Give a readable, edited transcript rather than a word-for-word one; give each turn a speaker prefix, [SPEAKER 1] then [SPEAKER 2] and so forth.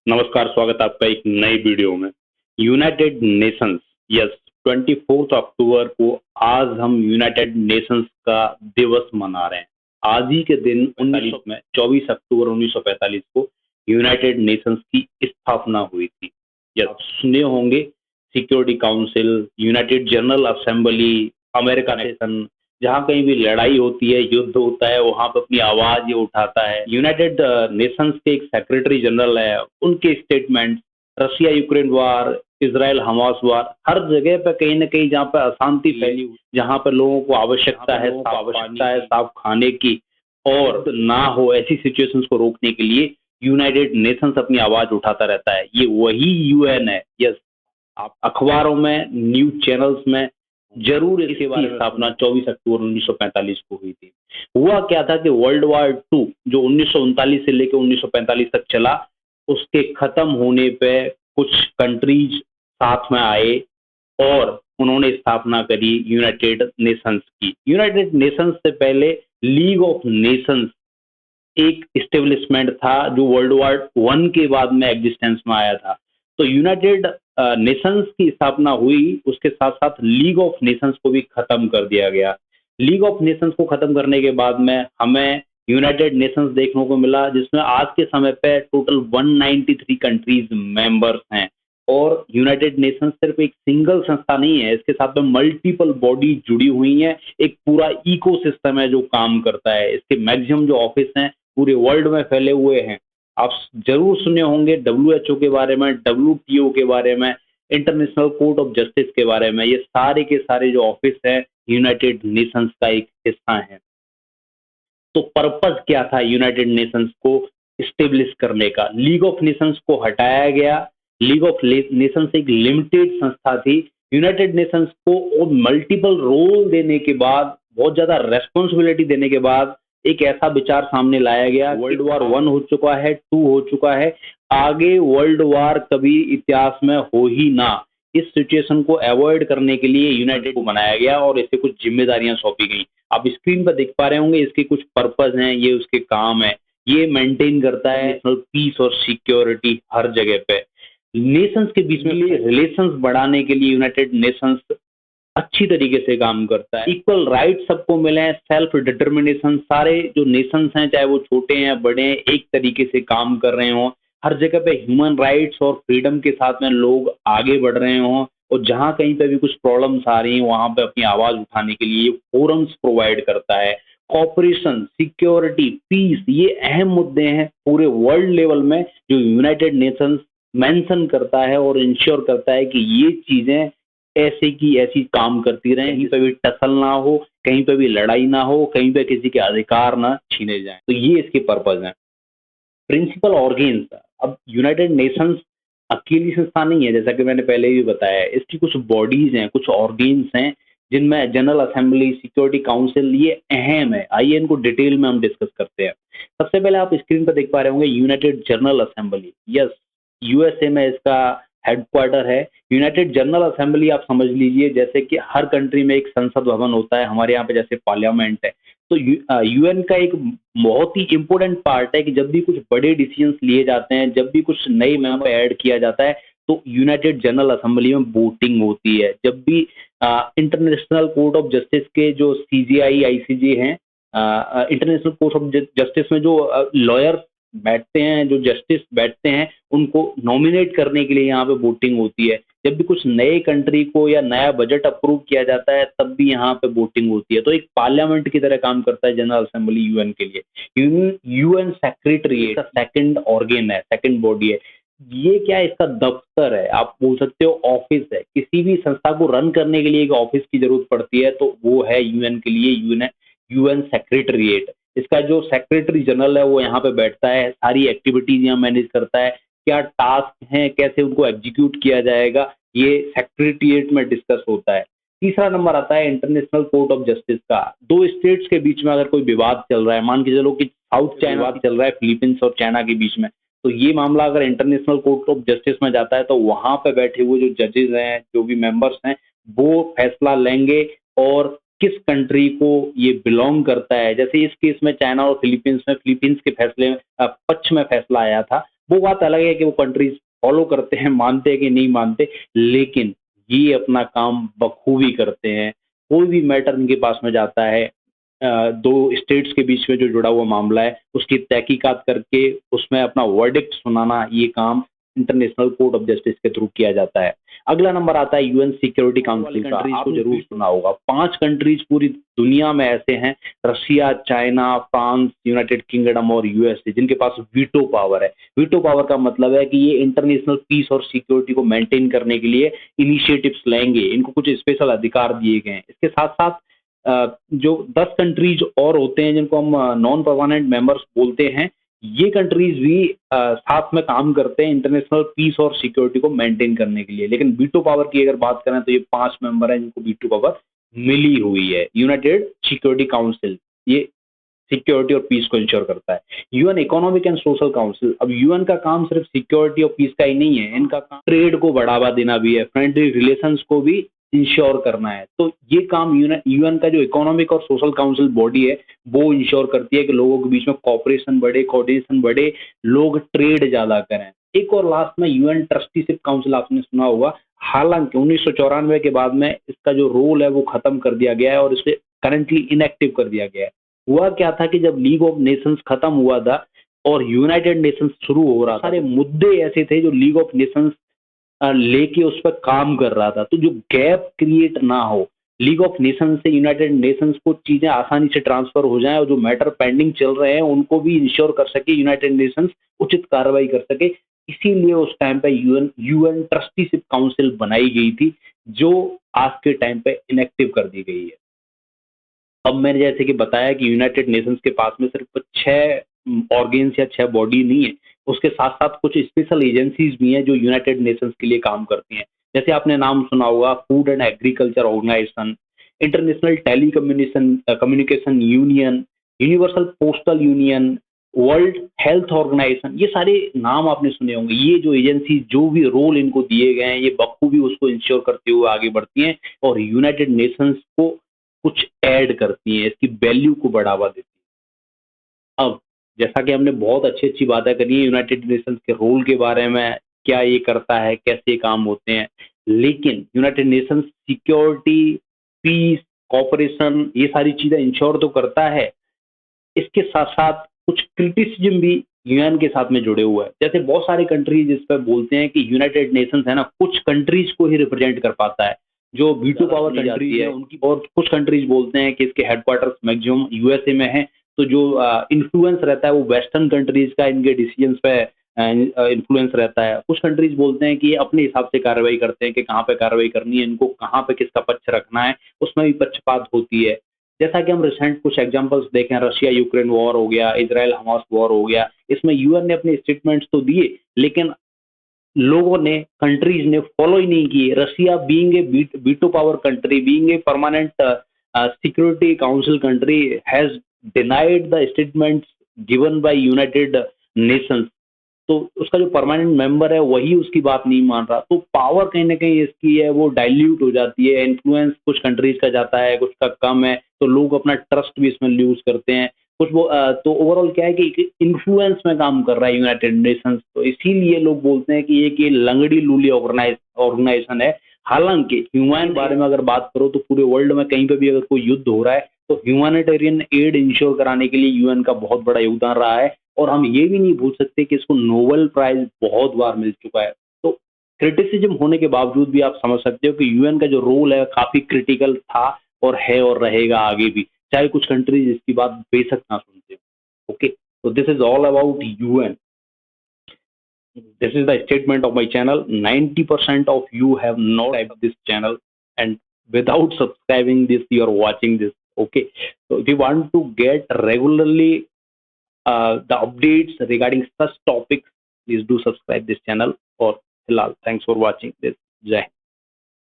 [SPEAKER 1] नमस्कार, स्वागत है आपका एक नई वीडियो में। यूनाइटेड नेशंस, यस, 24 अक्टूबर को आज हम यूनाइटेड नेशंस का दिवस मना रहे हैं। आज ही के दिन 24 अक्टूबर 1945 को यूनाइटेड नेशंस की स्थापना हुई थी। यस, आप सुने होंगे security council, United general assembly, America nation, जहाँ कहीं भी लड़ाई होती है, युद्ध होता है, वहाँ पे अपनी आवाज ये उठाता है। यूनाइटेड नेशंस के एक सेक्रेटरी जनरल है, उनके statement, Russia Ukraine war, Israel Hamas war, हर जगह पे कहीं ना कहीं जहाँ पे अशांति फैली हुई, जहाँ पे लोगों को आवश्यकता है साफ खाने की और ना हो, ऐसी सिचुएशंस को रोकने के लिए यूनाइटेड नेशंस अपनी आवाज उठाता रहता है। ये वही यूएन है। यस, आप अखबारों में, न्यूज चैनल्स में जरूर इसके बारे में स्थापना 24 अक्टूबर 1945 को हुई थी। हुआ क्या था कि वर्ल्ड वार टू जो 1939 से लेकर 1945 तक चला, उसके खत्म होने पे कुछ कंट्रीज साथ में आए और उन्होंने स्थापना करी यूनाइटेड नेशंस की। यूनाइटेड नेशंस से पहले लीग ऑफ नेशंस एक इस्टेब्लिशमेंट था जो वर्ल्ड वार वन के बाद में एग्जिस्टेंस में आया था। तो यूनाइटेड नेशंस की स्थापना हुई, उसके साथ साथ लीग ऑफ नेशंस को भी खत्म कर दिया गया। लीग ऑफ नेशंस को खत्म करने के बाद में हमें यूनाइटेड नेशंस देखने को मिला, जिसमें आज के समय पे टोटल 193 कंट्रीज मेंबर्स हैं। और यूनाइटेड नेशंस सिर्फ एक सिंगल संस्था नहीं है, इसके साथ में मल्टीपल बॉडी जुड़ी हुई हैं, एक पूरा इकोसिस्टम है जो काम करता है। इसके मैक्सिमम जो ऑफिस हैं पूरे वर्ल्ड में फैले हुए हैं। आप जरूर सुने होंगे डब्ल्यूएचओ के बारे में, डब्ल्यूटीओ के बारे में, इंटरनेशनल कोर्ट ऑफ जस्टिस के बारे में। ये सारे के सारे जो ऑफिस है यूनाइटेड नेशंस का एक हिस्सा है। तो पर्पस क्या था यूनाइटेड नेशंस को स्टेब्लिश करने का? लीग ऑफ नेशंस को हटाया गया। लीग ऑफ नेशंस एक लिमिटेड संस्था थी। यूनाइटेड नेशंस को मल्टीपल रोल देने के बाद, बहुत ज्यादा रेस्पॉन्सिबिलिटी देने के बाद एक ऐसा विचार सामने लाया गया। वर्ल्ड वार वन हो चुका है, टू हो चुका है, आगे वर्ल्ड वार कभी इतिहास में हो ही ना, इस सिचुएशन को अवॉइड करने के लिए यूनाइटेड को बनाया गया और इससे कुछ जिम्मेदारियां सौंपी गई। आप स्क्रीन पर देख पा रहे होंगे, इसके कुछ पर्पस हैं, ये उसके काम है। ये मेंटेन करता है नेशनल पीस और सिक्योरिटी हर जगह पे। नेशंस के बीच में रिलेशंस बढ़ाने के लिए यूनाइटेड नेशंस अच्छी तरीके से काम करता है। इक्वल राइट सबको मिले हैं, सेल्फ डिटर्मिनेशन, सारे जो नेशंस हैं चाहे वो छोटे हैं बड़े हैं, एक तरीके से काम कर रहे हों। हर जगह पे ह्यूमन राइट्स और फ्रीडम के साथ में लोग आगे बढ़ रहे हों, और जहां कहीं पे भी कुछ प्रॉब्लम्स आ रही हैं वहां पे अपनी आवाज उठाने के लिए फोरम्स प्रोवाइड करता है। कॉपरेशन, सिक्योरिटी, पीस, ये अहम मुद्दे हैं पूरे वर्ल्ड लेवल में जो यूनाइटेड नेशंस मेंशन करता है और इंश्योर करता है कि ये चीजें ऐसे की ऐसी काम करती रहें, कहीं पे भी टसल ना हो, कहीं पे भी लड़ाई ना हो, कहीं पे किसी के अधिकार ना छीने जाएं। तो ये इसके पर्पज हैं। प्रिंसिपल ऑर्गेन्स, अब यूनाइटेड नेशंस अकेली संस्था नहीं है, जैसा कि मैंने पहले भी बताया, इसकी कुछ बॉडीज हैं, कुछ ऑर्गेन्स हैं, जिनमें जनरल असेंबली, सिक्योरिटी काउंसिल, ये अहम है। आइए इनको डिटेल में हम डिस्कस करते हैं। सबसे पहले आप स्क्रीन पर देख पा रहे होंगे United general assembly. Yes, USA में इसका हेडक्वार्टर है। यूनाइटेड जनरल असेंबली आप समझ लीजिए जैसे कि हर कंट्री में एक संसद भवन होता है, हमारे यहाँ पे जैसे पार्लियामेंट है। तो यूएन का एक बहुत ही इंपॉर्टेंट पार्ट है कि जब भी कुछ बड़े डिसीजंस लिए जाते हैं, जब भी कुछ नए मेंबर ऐड किया जाता है, तो यूनाइटेड जनरल असेंबली में वोटिंग होती है। जब भी इंटरनेशनल कोर्ट ऑफ जस्टिस के जो सीजीआई, आईसीजे हैं, इंटरनेशनल कोर्ट ऑफ जस्टिस में जो लॉयर बैठते हैं, जो जस्टिस बैठते हैं, उनको नॉमिनेट करने के लिए यहाँ पे वोटिंग होती है। जब भी कुछ नए कंट्री को या नया बजट अप्रूव किया जाता है तब भी यहाँ पे वोटिंग होती है। तो एक पार्लियामेंट की तरह काम करता है जनरल असेंबली यूएन के लिए। यूएन सेक्रेटरीट सेकंड ऑर्गेन है, सेकंड बॉडी है। ये क्या है, इसका दफ्तर है, आप बोल सकते हो ऑफिस है। किसी भी संस्था को रन करने के लिए एक ऑफिस की जरूरत पड़ती है, तो वो है यूएन के लिए यूएन सेक्रेटरीट। इसका जो सेक्रेटरी जनरल है वो यहाँ पे बैठता है, सारी एक्टिविटीज यहाँ मैनेज करता है, क्या टास्क हैं, कैसे उनको एग्जीक्यूट किया जाएगा, ये सेक्रेटरीट में डिस्कस होता है। तीसरा नंबर आता है इंटरनेशनल कोर्ट ऑफ जस्टिस का। दो स्टेट्स के बीच में अगर कोई विवाद चल रहा है, मान के चलो कि साउथ चाइना चल रहा है, फिलीपींस और चाइना के बीच में, तो ये मामला अगर इंटरनेशनल कोर्ट ऑफ जस्टिस में जाता है तो वहां पे बैठे हुए जो जजेस हैं, जो भी मेंबर्स हैं, वो फैसला लेंगे और किस कंट्री को ये बिलोंग करता है। जैसे इस केस में चाइना और फिलीपींस में, फिलीपींस के फैसले पक्ष में फैसला आया था, वो बात अलग है कि वो कंट्रीज फॉलो करते हैं, मानते हैं कि नहीं मानते, लेकिन ये अपना काम बखूबी करते हैं। कोई भी मैटर इनके पास में जाता है, दो स्टेट्स के बीच में जो जुड़ा हुआ मामला है उसकी तहकीकात करके उसमें अपना वर्डिक्ट सुनाना, ये काम इंटरनेशनल कोर्ट ऑफ जस्टिस के थ्रू किया जाता है। अगला नंबर आता है यूएन सिक्योरिटी काउंसिल का। आपको जरूर सुना होगा, 5 कंट्रीज पूरी दुनिया में ऐसे हैं, Russia, China, France, United kingdom और यूएसए, जिनके पास वीटो पावर है। वीटो पावर का मतलब है कि ये इंटरनेशनल पीस और सिक्योरिटी को मेंटेन करने के लिए इनिशिएटिव्स लेंगे, इनको कुछ स्पेशल अधिकार दिए गए हैं। इसके साथ साथ जो 10 कंट्रीज और होते हैं जिनको हम नॉन परमानेंट मेंबर्स बोलते हैं, ये कंट्रीज भी साथ में काम करते हैं इंटरनेशनल पीस और सिक्योरिटी को मेंटेन करने के लिए। लेकिन वीटो पावर की अगर बात करें तो ये 5 मेंबर हैं जिनको वीटो पावर मिली हुई है। यूनाइटेड सिक्योरिटी काउंसिल ये सिक्योरिटी और पीस को इंश्योर करता है। UN economic and social council, अब यूएन का काम सिर्फ सिक्योरिटी और पीस का ही नहीं है, इनका काम ट्रेड को बढ़ावा देना भी है, फ्रेंडली रिलेशंस को भी इंश्योर करना है। तो ये काम यूएन का जो इकोनॉमिक और सोशल काउंसिल बॉडी है वो इंश्योर करती है कि लोगों के बीच में कॉपरेशन बढ़े, कोऑर्डिनेशन बढ़े, लोग ट्रेड ज्यादा करें। एक और लास्ट में यूएन ट्रस्टीशिप काउंसिल, आपने सुना होगा। हालांकि 1994 के बाद में इसका जो रोल है वो खत्म कर दिया गया है और इसे करंटली इनएक्टिव कर दिया गया है। हुआ क्या था कि जब लीग ऑफ नेशंस खत्म हुआ था और यूनाइटेड नेशंस शुरू हो रहा था, सारे मुद्दे ऐसे थे जो लीग ऑफ नेशंस लेके उस पर काम कर रहा था। तो जो गैप क्रिएट ना हो, लीग ऑफ नेशंस से यूनाइटेड नेशंस को चीजें आसानी से ट्रांसफर हो जाएं और जो मैटर पेंडिंग चल रहे हैं उनको भी इंश्योर कर सके, यूनाइटेड नेशंस उचित कार्रवाई कर सके। इसीलिए उस टाइम पे यूएन ट्रस्टीशिप काउंसिल बनाई गई थी, जो आज के टाइम पे इनएक्टिव कर दी गई है। अब मैंने जैसे कि बताया कि यूनाइटेड नेशंस के पास में सिर्फ 6 ऑर्गेन्स या 6 बॉडी नहीं है, उसके साथ साथ कुछ स्पेशल एजेंसीज भी हैं जो यूनाइटेड नेशंस के लिए काम करती हैं। जैसे आपने नाम सुना होगा, food and agriculture organisation, international telecommunication communication union, universal postal union, world health organisation, ये सारे नाम आपने सुने होंगे। ये जो एजेंसी जो भी रोल इनको दिए गए हैं, ये बखूबी उसको इंश्योर करते हुए आगे बढ़ती हैं और यूनाइटेड नेशंस को कुछ ऐड करती हैं, इसकी वैल्यू को बढ़ावा देती हैं। अब जैसा कि हमने बहुत अच्छी अच्छी बातें करी है यूनाइटेड नेशंस के रोल के बारे में, क्या ये करता है, कैसे ये काम होते हैं, लेकिन United Nations security, peace, cooperation, ये सारी चीजें इंश्योर तो करता है। इसके साथ साथ कुछ क्रिटिसिज्म भी यूएन के साथ में जुड़े हुए हैं। जैसे बहुत सारे कंट्रीज इस पर बोलते हैं कि यूनाइटेड नेशंस है ना, कुछ कंट्रीज को ही रिप्रेजेंट कर पाता है, जो वीटो पावर कंट्रीज है उनकी, और कुछ कंट्रीज बोलते हैं कि इसके हेडक्वार्टर्स मैक्सिमम यूएसए में है, तो जो इन्फ्लुएंस रहता है वो वेस्टर्न कंट्रीज का इनके डिसीजंस पे इन्फ्लुएंस रहता है। कुछ कंट्रीज बोलते हैं कि ये अपने हिसाब से कार्रवाई करते हैं कि कहाँ पे कार्रवाई करनी है, इनको कहाँ पे किसका पक्ष रखना है, उसमें भी पक्षपात होती है। जैसा कि हम रिसेंट कुछ एग्जांपल्स देखें, रशिया यूक्रेन वॉर हो गया, इजराइल हमास वॉर हो गया, इसमें यूएन ने अपने स्टेटमेंट्स तो दिए लेकिन लोगों ने, कंट्रीज ने फॉलो ही नहीं किए। Russia being a veto power country, being a permanent security council country, has denied the statements given by United Nations. तो उसका जो परमानेंट मेंबर है वही उसकी बात नहीं मान रहा, तो पावर कहीं ना कहीं इसकी है वो डाइल्यूट हो जाती है, इन्फ्लुएंस कुछ कंट्रीज का जाता है, कुछ का कम है, तो लोग अपना ट्रस्ट भी इसमें लूज करते हैं। कुछ वो तो ओवरऑल क्या है कि इन्फ्लुएंस में काम कर रहा है यूनाइटेड नेशंस, तो इसीलिए लोग बोलते हैं कि ये लंगड़ी लूली ऑर्गेनाइजेशन है। हालांकि ह्यूमन बारे में अगर बात करो तो पूरे वर्ल्ड में कहीं पे भी अगर कोई युद्ध हो रहा है तो ह्यूमैनिटेरियन एड इंश्योर कराने के लिए यूएन का बहुत बड़ा योगदान रहा है। और हम ये भी नहीं भूल सकते कि इसको नोबेल प्राइज बहुत बार मिल चुका है। तो क्रिटिसिज्म होने के बावजूद भी आप समझ सकते हो कि यूएन का जो रोल है काफी क्रिटिकल था और है और रहेगा आगे भी, चाहे कुछ कंट्रीज इसकी बात बेशक ना सुनते हो। Okay, so this is all about UN. This is the statement of my channel. 90% of you have not subscribed this channel, and without subscribing this, you are watching this. Okay, so if you want to get regularly the updates regarding such topics, please do subscribe this channel. Or Hilal, thanks for watching this. Jai.